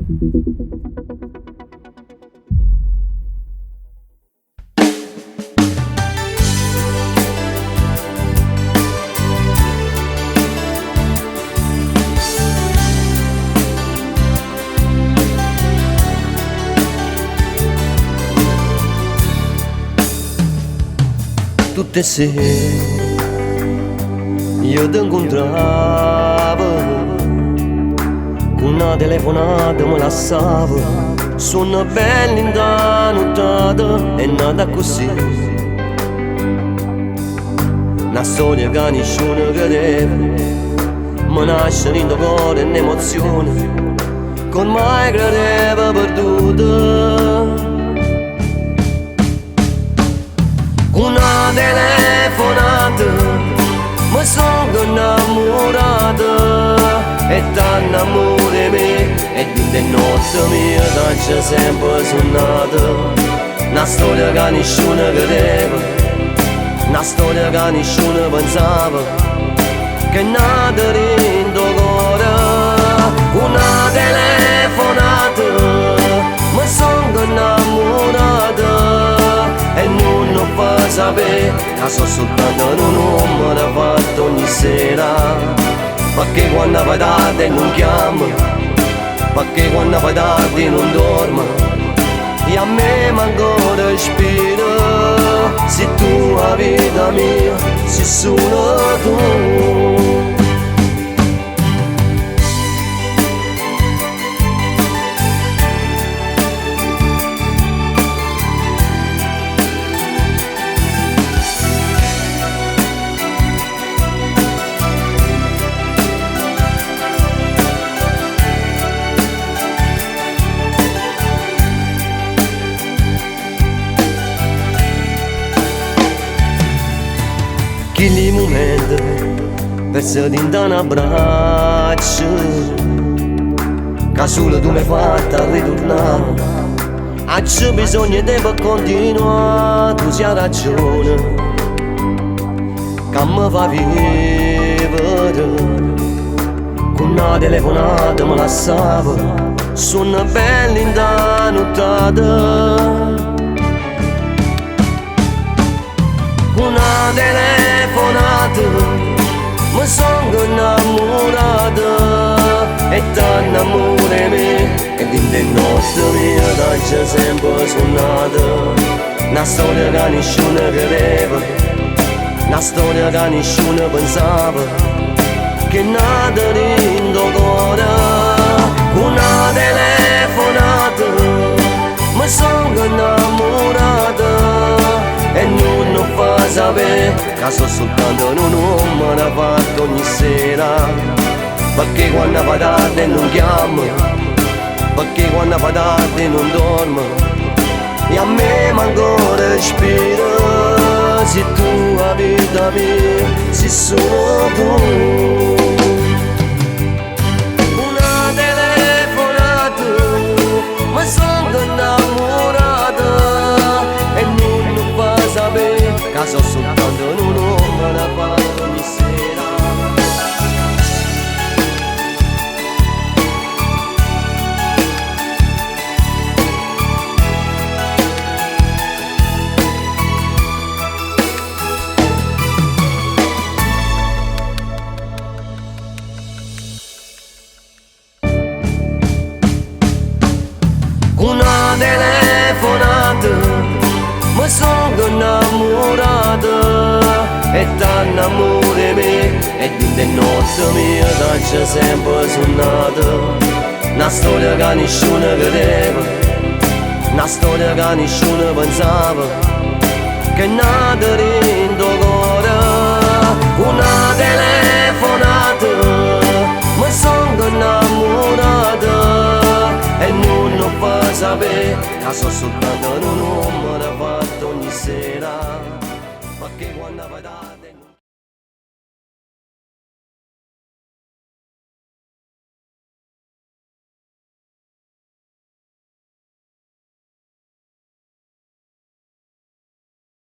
Tutte sere io ti incontravo, con una telefonata mi lassavo, sono bella in da nottata e nata così. Una storia che nessuno credeva, mi nasce in cuore un'emozione che ormai credeva perduta. Una telefonata, mi sono innamorata e t'annamore me e di notte mia t'ha sempre suonata. Una storia che nessuno credeva, una storia che nessuno pensava, che è nata in tuo cuore. Una telefonata, mi sono innamorata e non lo fa sapere che so soltanto un uomo l'ha fatto ogni sera. Perché quando vai tardi non chiama, perché quando vai tardi non dorma, e a me manco respiro. Se tu la vita mia, se solo tu. Che momento per se in un abbraccio, che solo tu mi hai fatto ritornare. C'è bisogno di per continuare, tu sei ragione che mi fa vivere. Con una telefonata mi lassavo, sono bella in da nottata. Una telefonata, mi sono innamorata e t'annamore me e di notte mia t'ha sempre suonata. Una storia che nessuno credeva, una storia che nessuno pensava, che è nata in tuo cuore. Una telefonata, mi sono innamorata e non lo fa sapere che so soltanto un uomo l'ha fatto ogni sera. Perché quando va tardi non chiama, perché quando va tardi non dormo, e a me manco respiro. Se tu la vita mia, se solo tu. Una telefonata, mi sono innamorata e non lo fa sapere che so soltanto un uomo l'ha fatto ogni sera. Una telefonata, mi sono innamorata e t'annamore me e di notte mia t'ha sempre suonata. Una storia che nessuno credeva, una storia che nessuno pensava, che è nata in tuo cuore. Una telefonata, mi sono innamorata e non lo fa sapere che so soltanto un uomo l'ha fatto ogni sera. Perché quando vai tardi